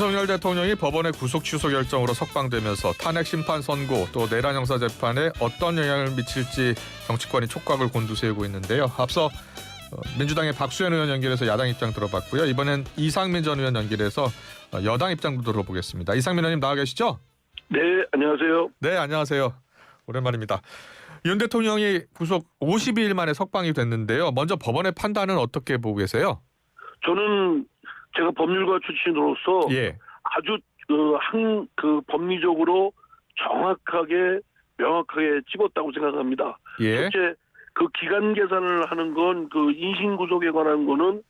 윤석열 대통령이 법원의 구속 취소 결정으로 석방되면서 탄핵 심판 선고 또 내란 형사 재판에 어떤 영향을 미칠지 정치권이 촉각을 곤두세우고 있는데요. 앞서 민주당의 박수현 의원 연결해서 야당 입장 들어봤고요. 이번엔 이상민 전 의원 연결해서 여당 입장도 들어보겠습니다. 이상민 의원님 나와 계시죠? 네, 안녕하세요. 네, 안녕하세요. 오랜만입니다. 윤 대통령이 구속 52일 만에 석방이 됐는데요. 먼저 법원의 판단은 어떻게 보고 계세요? 저는 제가 법률가 출신으로서 아주 법리적으로 정확하게 명확하게 찝었다고 생각합니다. 첫째, 그 기간 계산을 하는 건 그 인신구속에 관한 거는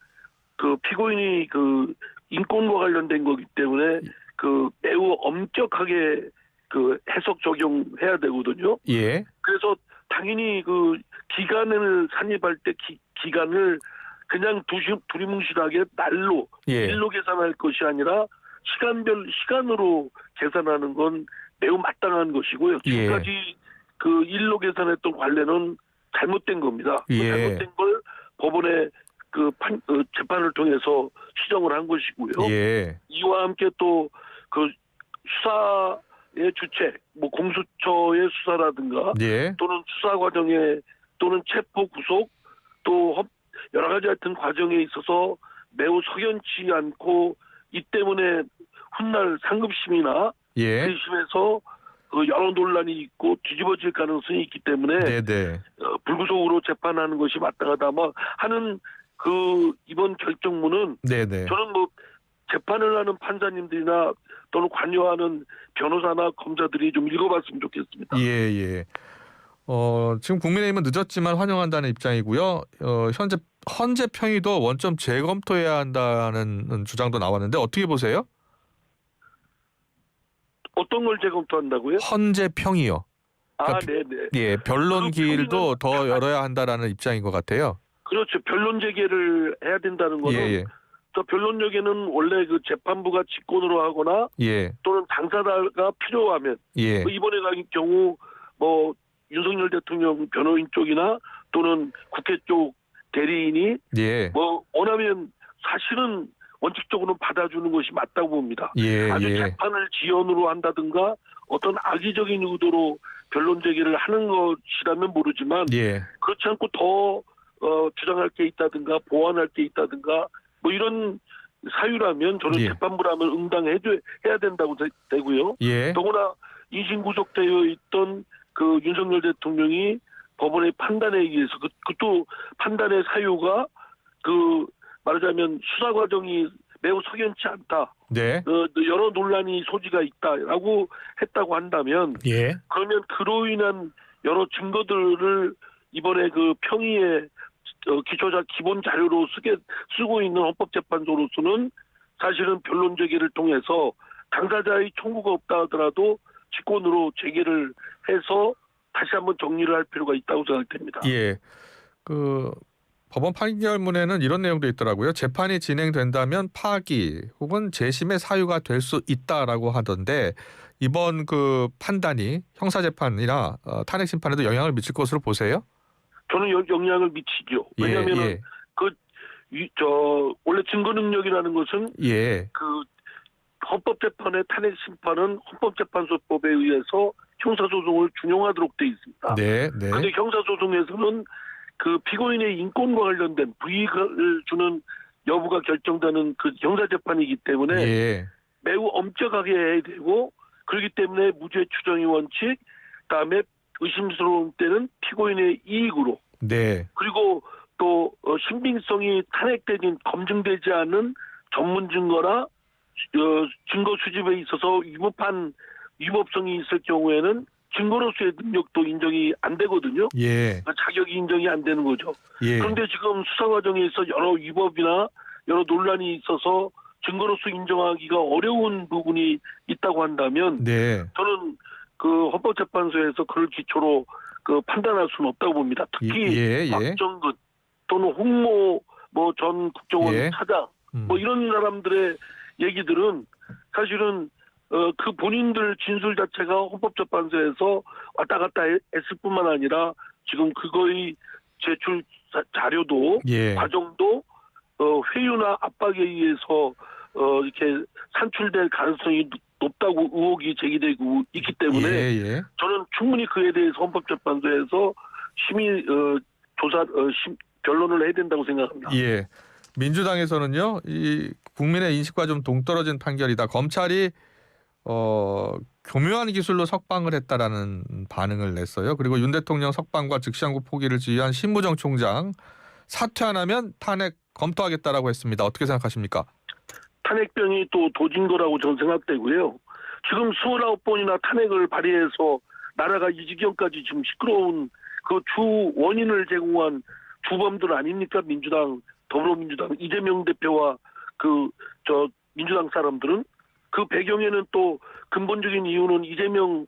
그 피고인이 그 인권과 관련된 거기 때문에 그 매우 엄격하게 그 해석 적용해야 되거든요. 그래서 당연히 그 기간을 산입할 때 기간을 그냥 두리뭉실하게 날로 일로 계산할 것이 아니라 시간으로 계산하는 건 매우 마땅한 것이고요. 지금까지 그 일로 계산했던 관례는 잘못된 겁니다. 잘못된 걸 법원의 재판을 통해서 시정을 한 것이고요. 이와 함께 또 그 수사의 주체, 뭐 공수처의 수사라든가 또는 수사 과정에 또는 체포 구속 또 여러 가지 하여튼 과정에 있어서 매우 석연치 않고 이 때문에 훗날 상급심이나 회심에서 여러 논란이 있고 뒤집어질 가능성이 있기 때문에 불구속으로 재판하는 것이 마땅하다 하는 그 이번 결정문은 저는 뭐 재판을 하는 판사님들이나 또는 관여하는 변호사나 검사들이 좀 읽어봤으면 좋겠습니다. 지금 국민의힘은 늦었지만 환영한다는 입장이고요. 현재 헌재 평의도 원점 재검토해야 한다는 주장도 나왔는데 어떻게 보세요? 어떤 걸 재검토한다고요? 헌재 평의요. 네네. 변론 기일도 더 열어야 한다라는 입장인 것 같아요. 그렇죠. 변론 재개를 해야 된다는 거는 또 변론력에는 원래 그 재판부가 직권으로 하거나 또는 당사자가 필요하면 뭐 이번에 같은 경우 뭐 윤석열 대통령 변호인 쪽이나 또는 국회 쪽 대리인이 뭐 원하면 사실은 원칙적으로 받아주는 것이 맞다고 봅니다. 아주 재판을 지연으로 한다든가 어떤 악의적인 의도로 변론 제기를 하는 것이라면 모르지만 그렇지 않고 더 주장할 게 있다든가 보완할 게 있다든가 뭐 이런 사유라면 저는 재판부라면 응당해야 된다고 되고요. 더구나 인신구속되어 있던 그 윤석열 대통령이 법원의 판단에 의해서 그것도 판단의 사유가 그 말하자면 수사 과정이 매우 석연치 않다. 여러 논란이 소지가 있다라고 했다고 한다면 그러면 그로 인한 여러 증거들을 이번에 그 평의의 기본 자료로 쓰고 있는 헌법재판소로서는 사실은 변론 제기를 통해서 당사자의 청구가 없다 하더라도 직권으로 제기를 해서 다시 한번 정리를 할 필요가 있다고 생각됩니다. 그 법원 판결문에는 이런 내용도 있더라고요. 재판이 진행된다면 파기 혹은 재심의 사유가 될 수 있다라고 하던데 이번 그 판단이 형사재판이나 탄핵 심판에도 영향을 미칠 것으로 보세요? 저는 영향을 미치죠. 왜냐하면 원래 증거 능력이라는 것은 그 헌법재판의 탄핵 심판은 헌법재판소법에 의해서 형사소송을 준용하도록 돼 있습니다. 그런데 형사소송에서는 그 피고인의 인권과 관련된 불이익을 주는 여부가 결정되는 그 형사재판이기 때문에 매우 엄격하게 해야 되고 그렇기 때문에 무죄 추정의 원칙, 그다음에 의심스러운 때는 피고인의 이익으로 그리고 또 신빙성이 탄핵되진 검증되지 않은 전문 증거나 증거 수집에 있어서 위법성이 있을 경우에는 증거로서의 능력도 인정이 안 되거든요. 그러니까 자격이 인정이 안 되는 거죠. 그런데 지금 수사 과정에서 여러 위법이나 여러 논란이 있어서 증거로서 인정하기가 어려운 부분이 있다고 한다면 저는 그 헌법재판소에서 그걸 기초로 그 판단할 수는 없다고 봅니다. 특히 박정근 또는 홍모 뭐 전 국정원 차장 뭐 이런 사람들의 얘기들은 사실은 그 본인들 진술 자체가 헌법재판소에서 왔다 갔다 했을 뿐만 아니라 지금 그거의 제출 자료도 과정도 회유나 압박에 의해서 이렇게 산출될 가능성이 높다고 의혹이 제기되고 있기 때문에 예. 저는 충분히 그에 대해서 헌법재판소에서 심의 조사 변론을 해야 된다고 생각합니다. 예. 민주당에서는요, 이 국민의 인식과 좀 동떨어진 판결이다. 검찰이 교묘한 기술로 석방을 했다라는 반응을 냈어요. 그리고 윤 대통령 석방과 즉시항고 포기를 지휘한 신무정 총장 사퇴 안 하면 탄핵 검토하겠다라고 했습니다. 어떻게 생각하십니까? 탄핵병이 또 도진 거라고 저는 생각되고요. 지금 29번이나 탄핵을 발의해서 나라가 이 지경까지 지금 시끄러운 그 주 원인을 제공한 주범들 아닙니까? 민주당, 더불어민주당, 이재명 대표와 민주당 사람들은 그 배경에는 또 근본적인 이유는 이재명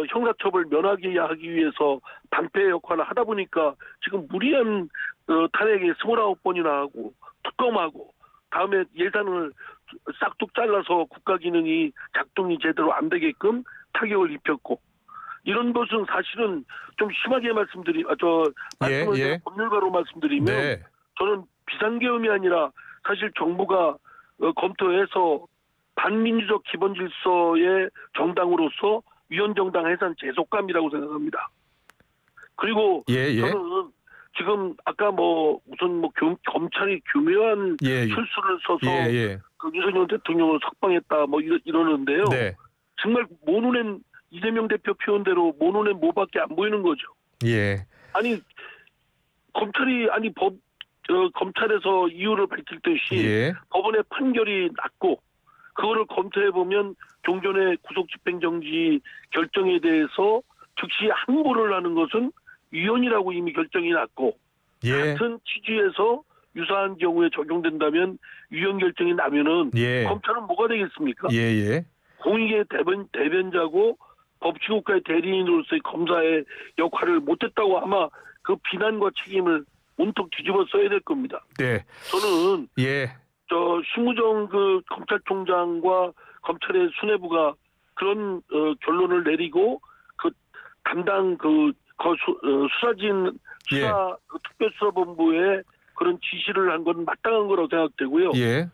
형사처벌 면하게 하기 위해서 방패 역할을 하다 보니까 지금 무리한 탄핵에 29번이나 하고 특검하고 다음에 예산을 싹둑 잘라서 국가 기능이 작동이 제대로 안 되게끔 타격을 입혔고 이런 것은 사실은 좀 심하게 말씀을 법률가로 말씀드리면 네. 저는 비상계엄이 아니라 사실 정부가 검토해서 반민주적 기본 질서의 정당으로서 위헌정당 해산 제속감이라고 생각합니다. 그리고 저는 지금 아까 검찰이 교묘한 실수를 써서 그 윤석열 대통령을 석방했다 이러는데요. 네. 정말 모눈엔 이재명 대표 표현대로 모눈엔 뭐밖에 안 보이는 거죠. 예. 아니 검찰에서 이유를 밝힐 듯이 법원의 판결이 났고 그거를 검토해 보면 종전의 구속집행정지 결정에 대해서 즉시 항고를 하는 것은 위헌이라고 이미 결정이 났고 같은 취지에서 유사한 경우에 적용된다면 위헌 결정이 나면은 검찰은 뭐가 되겠습니까? 공익의 대변자고 법치국가의 대리인으로서의 검사의 역할을 못했다고 아마 그 비난과 책임을 온통 뒤집어 써야 될 겁니다. 네. 저는 신무정 검찰총장과 검찰의 수뇌부가 그런 결론을 내리고 그 담당 수사진 특별수사본부에 그런 지시를 한 건 마땅한 거라고 생각되고요.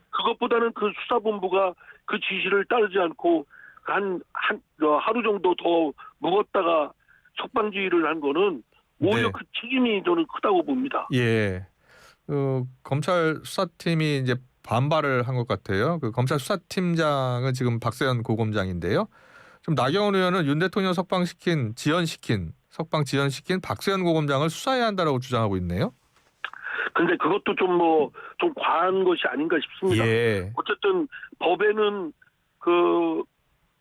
그것보다는 그 수사본부가 그 지시를 따르지 않고 하루 정도 더 묵었다가 석방지휘를 한 거는 오히려 그 책임이 저는 크다고 봅니다. 검찰 수사팀이 이제 반발을 한 것 같아요. 그 검찰 수사팀장은 지금 박세현 고검장인데요. 좀 나경원 의원은 윤 대통령 석방 지연시킨 박세현 고검장을 수사해야 한다라고 주장하고 있네요. 근데 그것도 좀 과한 것이 아닌가 싶습니다. 어쨌든 법에는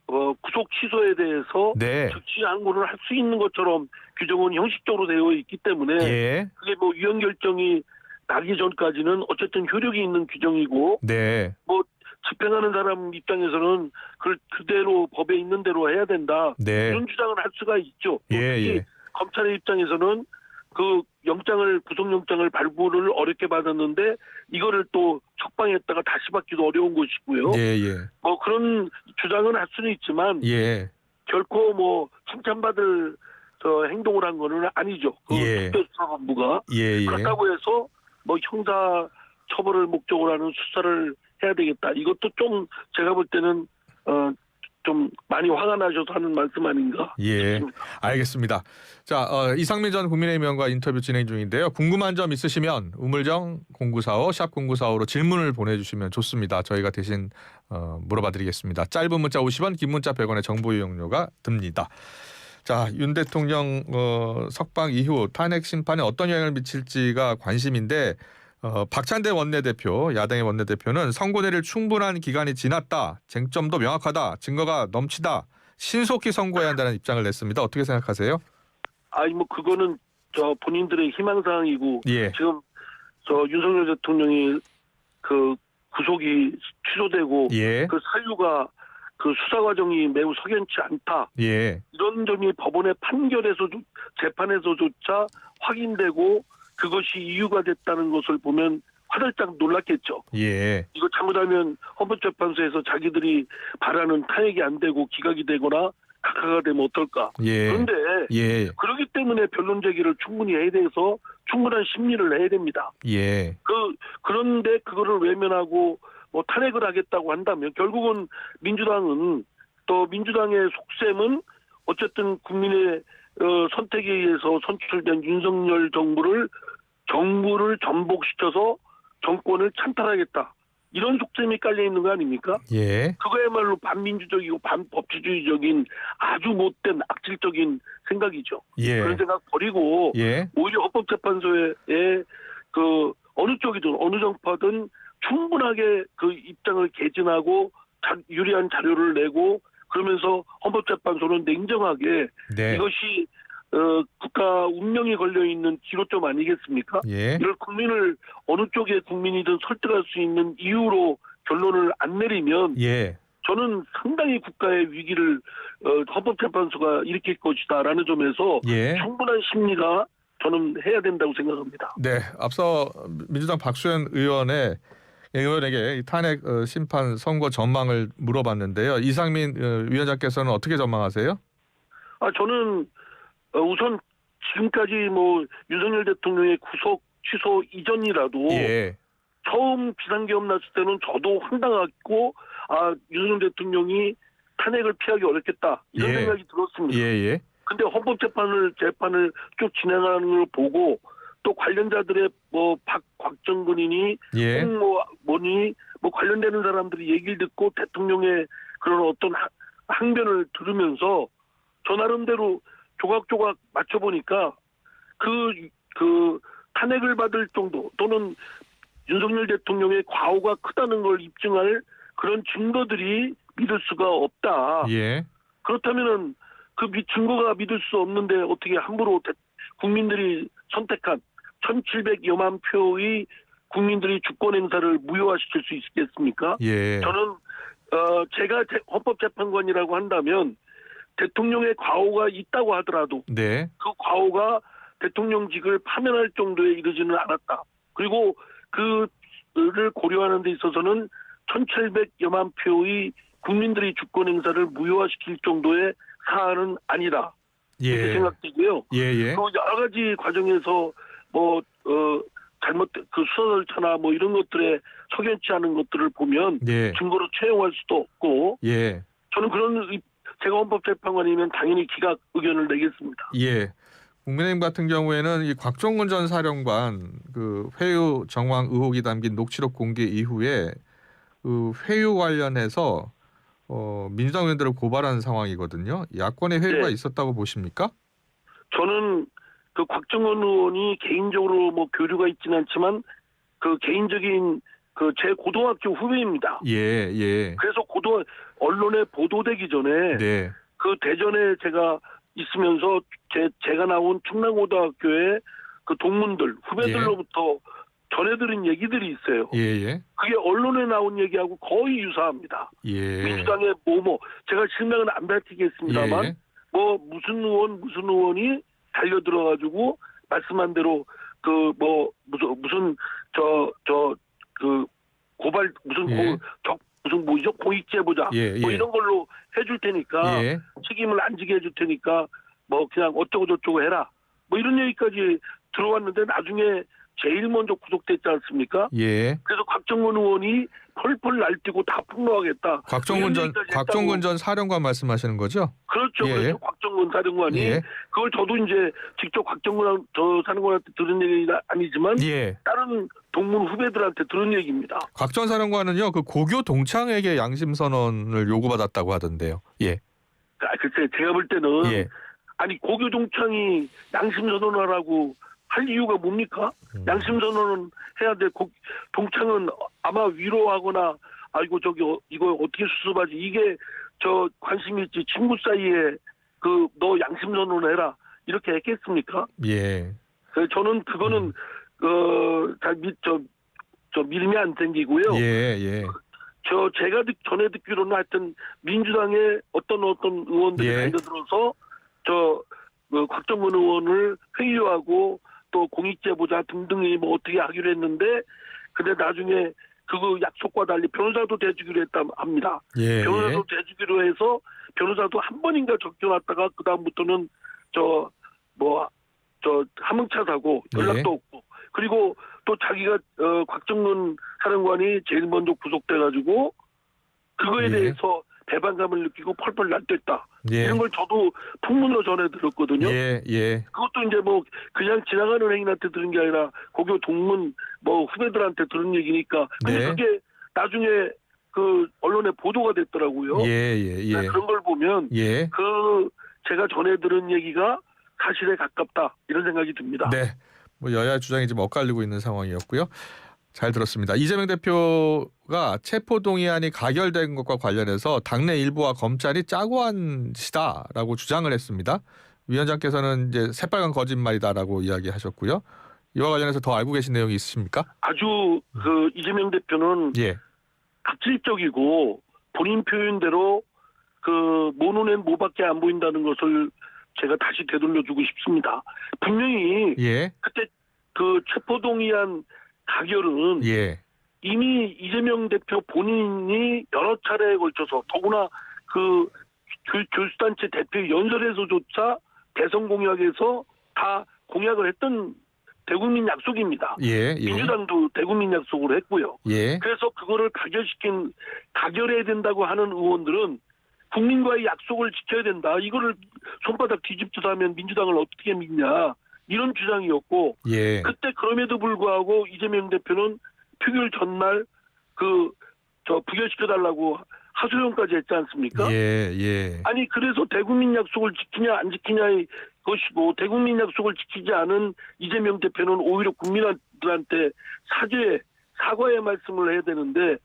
구속 취소에 대해서 즉시 항고를 할 수 있는 것처럼 규정은 형식적으로 되어 있기 때문에 그게 위헌 결정이 나기 전까지는 어쨌든 효력이 있는 규정이고 집행하는 사람 입장에서는 그대로 법에 있는 대로 해야 된다. 이런 주장을 할 수가 있죠. 특히 검찰의 입장에서는 그 구속영장을 발부를 어렵게 받았는데 이거를 또 석방했다가 다시 받기도 어려운 것이고요. 그런 주장은 할 수는 있지만 결코 칭찬받을 행동을 한 거는 아니죠. 특별수사본부가 그렇다고 해서 형사 처벌을 목적으로 하는 수사를 해야 되겠다. 이것도 좀 제가 볼 때는 좀 많이 화가 나셔서 하는 말씀 아닌가 싶습니다. 알겠습니다. 자, 이상민 전 국민의힘 의원과 인터뷰 진행 중인데요. 궁금한 점 있으시면 우물정 0945 샵 0945로 질문을 보내주시면 좋습니다. 저희가 대신 물어봐드리겠습니다. 짧은 문자 50원, 긴 문자 100원의 정보 이용료가 듭니다. 자, 윤 대통령 석방 이후 탄핵 심판에 어떤 영향을 미칠지가 관심인데 박찬대 원내대표, 야당의 원내대표는 선고 내릴 충분한 기간이 지났다. 쟁점도 명확하다. 증거가 넘치다. 신속히 선고해야 한다는 입장을 냈습니다. 어떻게 생각하세요? 그거는 본인들의 희망사항이고 지금 윤석열 대통령이 그 구속이 취소되고 그 사유가 그 수사 과정이 매우 석연치 않다. 이런 점이 법원의 재판에서조차 확인되고 그것이 이유가 됐다는 것을 보면 화들짝 놀랐겠죠. 이거 잘못하면 헌법재판소에서 자기들이 바라는 탄핵이 안 되고 기각이 되거나 각하가 되면 어떨까. 그런데 그렇기 때문에 변론 제기를 충분히 해야 돼서 충분한 심리를 해야 됩니다. 그런데 그거를 외면하고 뭐 탄핵을 하겠다고 한다면 결국은 민주당은 또 민주당의 속셈은 어쨌든 국민의 선택에 의해서 선출된 윤석열 정부를 전복시켜서 정권을 찬탈하겠다. 이런 속셈이 깔려 있는 거 아닙니까? 예. 그거야말로 반민주적이고 반법치주의적인 아주 못된 악질적인 생각이죠. 예. 그런 생각 버리고 예. 오히려 헌법재판소에 그 어느 쪽이든 어느 정파든 충분하게 그 입장을 개진하고 유리한 자료를 내고 그러면서 헌법재판소는 냉정하게 네. 이것이 국가 운명이 걸려 있는 기로점 아니겠습니까? 예. 이걸 국민을 어느 쪽의 국민이든 설득할 수 있는 이유로 결론을 안 내리면 예. 저는 상당히 국가의 위기를 헌법재판소가 일으킬 것이다라는 점에서 예. 충분한 심리가 저는 해야 된다고 생각합니다. 네. 앞서 민주당 박수현 의원에게 이 탄핵 심판 선고 전망을 물어봤는데요. 이상민 위원장께서는 어떻게 전망하세요? 저는 우선 지금까지 뭐 윤석열 대통령의 구속 취소 이전이라도 예. 처음 비상계엄 났을 때는 저도 황당했고 윤석열 대통령이 탄핵을 피하기 어렵겠다 이런 예. 생각이 들었습니다. 예. 근데 헌법재판을 쭉 진행하는 걸 보고 또 관련자들의 뭐 곽정근이니 예. 뭐니 뭐 관련되는 사람들이 얘기를 듣고 대통령의 그런 어떤 항변을 들으면서 저 나름대로 조각조각 맞춰보니까 그 탄핵을 받을 정도 또는 윤석열 대통령의 과오가 크다는 걸 입증할 그런 증거들이 믿을 수가 없다. 예. 그렇다면은 그 증거가 믿을 수 없는데 어떻게 함부로 국민들이 선택한 1,700여만 표의 국민들이 주권 행사를 무효화시킬 수 있겠습니까? 예. 저는 제가 헌법재판관이라고 한다면 대통령의 과오가 있다고 하더라도 네. 그 과오가 대통령직을 파면할 정도에 이르지는 않았다. 그리고 그를 고려하는 데 있어서는 1,700여만 표의 국민들이 주권 행사를 무효화시킬 정도의 사안은 아니다. 이렇게 생각되고요. 예. 또 여러 가지 과정에서 잘못된 그 수사 절차나 뭐 이런 것들에 석연치 않은 것들을 보면 예. 증거로 채용할 수도 없고 예. 저는 제가 헌법재판관이면 당연히 기각 의견을 내겠습니다. 예. 국민의힘 같은 경우에는 이 곽종근 전 사령관 그 회유 정황 의혹이 담긴 녹취록 공개 이후에 그 회유 관련해서 민주당 의원들을 고발하는 상황이거든요. 야권의 회유가 네. 있었다고 보십니까? 저는 그 곽정원 의원이 개인적으로 뭐 교류가 있지는 않지만 그 개인적인 제 고등학교 후배입니다. 예. 그래서 언론에 보도되기 전에 네. 그 대전에 제가 있으면서 제가 나온 충남고등학교의 그 동문들 후배들로부터 전해들은 얘기들이 있어요. 예. 그게 언론에 나온 얘기하고 거의 유사합니다. 예. 민주당의 제가 실명은 안 밝히겠습니다만 예. 뭐 무슨 의원이 달려들어가지고 말씀한 대로 무슨 고발 무슨 뭐죠 공익제보자 뭐 이런 걸로 해줄 테니까 책임을 안 지게 해줄 테니까 뭐 그냥 어쩌고 저쩌고 해라 뭐 이런 얘기까지 들어왔는데 나중에 제일 먼저 구속됐지 않습니까? 예. 그래서 곽정근 의원이 펄펄 날뛰고 다 폭로하겠다. 곽정근 전 사령관 말씀하시는 거죠? 그렇죠. 그렇죠. 곽정근 사령관이 그걸 저도 이제 직접 곽정근 저 사령관한테 들은 얘기가 아니지만 다른 동문 후배들한테 들은 얘기입니다. 곽 전 사령관은요, 그 고교 동창에게 양심 선언을 요구받았다고 하던데요. 예. 글쎄 제가 볼 때는 아니 고교 동창이 양심 선언하라고 할 이유가 뭡니까? 양심 선언은 해야 돼. 동창은 아마 위로하거나 이거 어떻게 수습하지? 이게 관심 있지 친구 사이에 너 양심 선언해라 이렇게 했겠습니까? 예. 저는 그거는 믿음이 안 생기고요. 제가 전에 듣기로는 하여튼 민주당의 어떤 의원들이 달려들어서 곽정근 의원을 회유하고 또 공익제보자 등등이 뭐 어떻게 하기로 했는데 근데 나중에 그거 약속과 달리 변호사도 대주기로 했다 합니다. 변호사도 대주기로 해서 변호사도 한 번인가 적혀놨다가 그 다음부터는 함흥차 사고 연락도 없고 그리고 또 자기가 곽정근 사령관이 제일 먼저 구속돼가지고 그거에 예. 대해서 배반감을 느끼고 펄펄 날뛰었다. 예. 이런 걸 저도 풍문으로 전해 들었거든요. 예, 예. 그것도 이제 뭐 그냥 지나가는 행인한테 들은 게 아니라 고교 동문 뭐 후배들한테 들은 얘기니까. 근데 네. 그게 나중에 그 언론에 보도가 됐더라고요. 예, 예, 예. 그런 걸 보면 예. 그 제가 전해 들은 얘기가 사실에 가깝다 이런 생각이 듭니다. 네. 뭐 여야 주장이 지금 엇갈리고 있는 상황이었고요. 잘 들었습니다. 이재명 대표가 체포동의안이 가결된 것과 관련해서 당내 일부와 검찰이 짜고 한 짓이다라고 주장을 했습니다. 위원장께서는 이제 새빨간 거짓말이다라고 이야기하셨고요. 이와 관련해서 더 알고 계신 내용이 있으십니까? 아주 그 이재명 대표는 예. 갑질적이고 본인 표현대로 그 모눈엔 뭐밖에 안 보인다는 것을 제가 다시 되돌려주고 싶습니다. 분명히 예. 그때 그 체포동의안 가결은 예. 이미 이재명 대표 본인이 여러 차례에 걸쳐서 더구나 그 교수단체 대표 연설에서조차 대선 공약에서 다 공약을 했던 대국민 약속입니다. 예. 예. 민주당도 대국민 약속으로 했고요. 예. 그래서 그거를 가결해야 된다고 하는 의원들은 국민과의 약속을 지켜야 된다. 이거를 손바닥 뒤집듯 하면 민주당을 어떻게 믿냐. 이런 주장이었고 예. 그때 그럼에도 불구하고 이재명 대표는 표결 전날 부결시켜달라고 하소연까지 했지 않습니까? 예. 예. 아니 그래서 대국민 약속을 지키냐 안 지키냐의 것이고 대국민 약속을 지키지 않은 이재명 대표는 오히려 국민들한테 사과의 말씀을 해야 되는데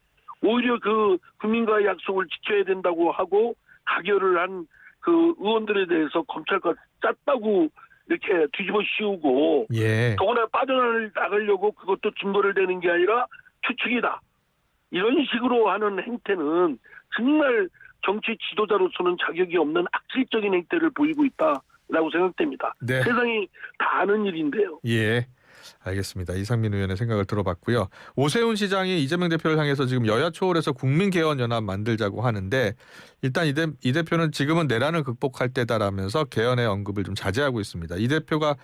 오히려 그 국민과의 약속을 지켜야 된다고 하고 가결을 한 그 의원들에 대해서 검찰과 짰다고 이렇게 뒤집어 씌우고 예. 더구나 빠져나가려고 그것도 증거를 대는 게 아니라 추측이다. 이런 식으로 하는 행태는 정말 정치 지도자로서는 자격이 없는 악질적인 행태를 보이고 있다라고 생각됩니다. 네. 세상이 다 아는 일인데요. 예. 알겠습니다. 이상민 의원의 생각을 들어봤고요. 오세훈 시장이 이재명 대표를 향해서 지금 여야 초월해서 국민개헌연합 만들자고 하는데 일단 이 대표는 지금은 내란을 극복할 때다라면서 개헌의 언급을 좀 자제하고 있습니다. 이 대표가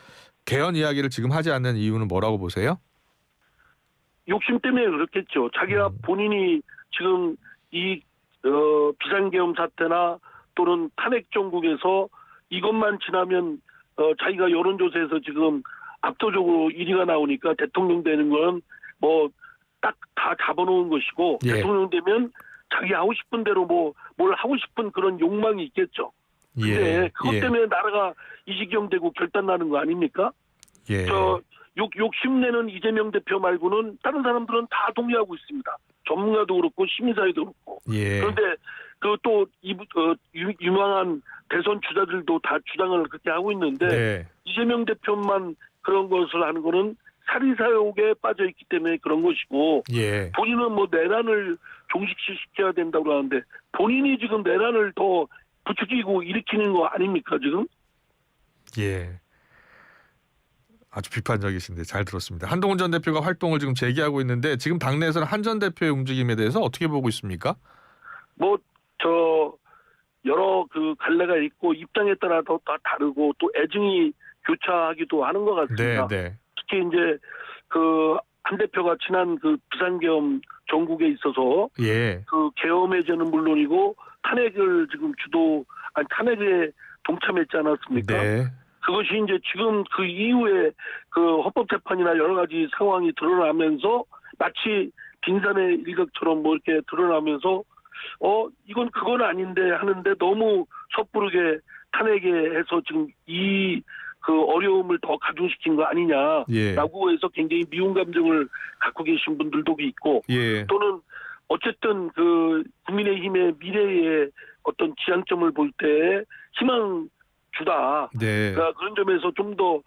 개헌 이야기를 지금 하지 않는 이유는 뭐라고 보세요? 욕심 때문에 그렇겠죠. 자기가 본인이 지금 이 비상계엄 사태나 또는 탄핵 정국에서 이것만 지나면 자기가 여론조사에서 지금 압도적으로 1위가 나오니까 대통령 되는 건 뭐 딱 다 잡아놓은 것이고 예. 대통령 되면 자기 하고 싶은 대로 뭘 하고 싶은 그런 욕망이 있겠죠. 근데 예. 그것 때문에 나라가 이 지경 되고 결단 나는 거 아닙니까? 예. 욕심내는 이재명 대표 말고는 다른 사람들은 다 동의하고 있습니다. 전문가도 그렇고 시민사회도 그렇고. 예. 그런데 그 또 유명한 대선 주자들도 다 주장을 그렇게 하고 있는데 네. 이재명 대표만 그런 것을 하는 거는 사리사욕에 빠져 있기 때문에 그런 것이고 예. 본인은 뭐 내란을 종식시켜야 된다고 하는데 본인이 지금 내란을 더 부추기고 일으키는 거 아닙니까 지금? 예. 아주 비판적이신데 잘 들었습니다. 한동훈 전 대표가 활동을 지금 재개하고 있는데 지금 당내에서는 한 전 대표의 움직임에 대해서 어떻게 보고 있습니까? 여러 그 갈래가 있고 입장에 따라 다 다르고 또 애증이 교차하기도 하는 것 같습니다. 네. 특히 이제 그 한 대표가 지난 그 비상계엄 전국에 있어서 예. 그 계엄 해제는 물론이고 탄핵을 지금 탄핵에 동참했지 않았습니까? 네. 그것이 이제 지금 그 이후에 그 헌법재판이나 여러 가지 상황이 드러나면서 마치 빙산의 일각처럼 뭐 이렇게 드러나면서 이건 그건 아닌데 하는데 너무 섣부르게 탄핵에 해서 지금 그 어려움을 더 가중시킨 거 아니냐라고 해서 굉장히 미운 감정을 갖고 계신 분들도 있고 예. 또는 어쨌든 그 국민의힘의 미래의 어떤 지향점을 볼 때 희망 주다. 네. 그러니까 그런 점에서 좀 더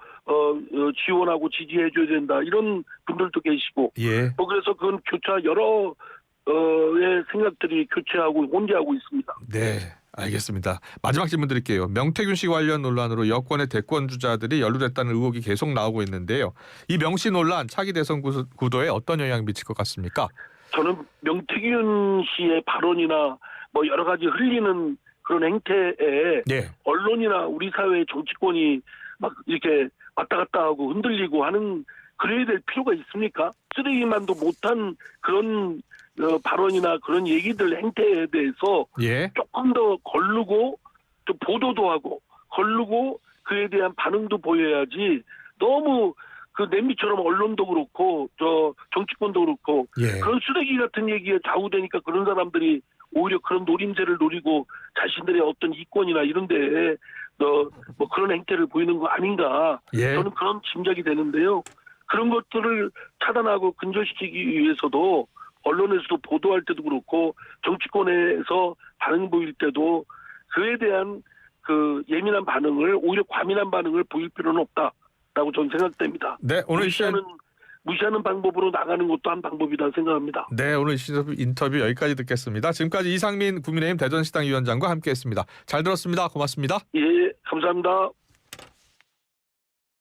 지원하고 지지해줘야 된다. 이런 분들도 계시고. 예. 그래서 그건 여러의 생각들이 교체하고 혼재하고 있습니다. 네. 알겠습니다. 마지막 질문 드릴게요. 명태균 씨 관련 논란으로 여권의 대권 주자들이 연루됐다는 의혹이 계속 나오고 있는데요. 이 명씨 논란 차기 대선 구도에 어떤 영향을 미칠 것 같습니까? 저는 명태균 씨의 발언이나 뭐 여러 가지 흘리는 그런 행태에 언론이나 우리 사회의 정치권이 막 이렇게 왔다 갔다 하고 흔들리고 하는 그래야 될 필요가 있습니까? 쓰레기만도 못한 그런 발언이나 그런 얘기들 행태에 대해서 예. 조금 더 걸르고 또 보도도 하고 걸르고 그에 대한 반응도 보여야지 너무 그 냄비처럼 언론도 그렇고 저 정치권도 그렇고 예. 그런 쓰레기 같은 얘기에 좌우되니까 그런 사람들이 오히려 그런 노림제를 노리고 자신들의 어떤 이권이나 이런 데에 뭐 그런 행태를 보이는 거 아닌가 예. 저는 그런 짐작이 되는데요. 그런 것들을 차단하고 근절시키기 위해서도 언론에서도 보도할 때도 그렇고 정치권에서 반응 보일 때도 그에 대한 그 예민한 반응을 오히려 과민한 반응을 보일 필요는 없다라고 저는 생각됩니다. 네, 오늘 무시하는 방법으로 나가는 것도 한 방법이다 생각합니다. 네, 오늘 인터뷰 여기까지 듣겠습니다. 지금까지 이상민 국민의힘 대전시당 위원장과 함께했습니다. 잘 들었습니다. 고맙습니다. 예, 감사합니다.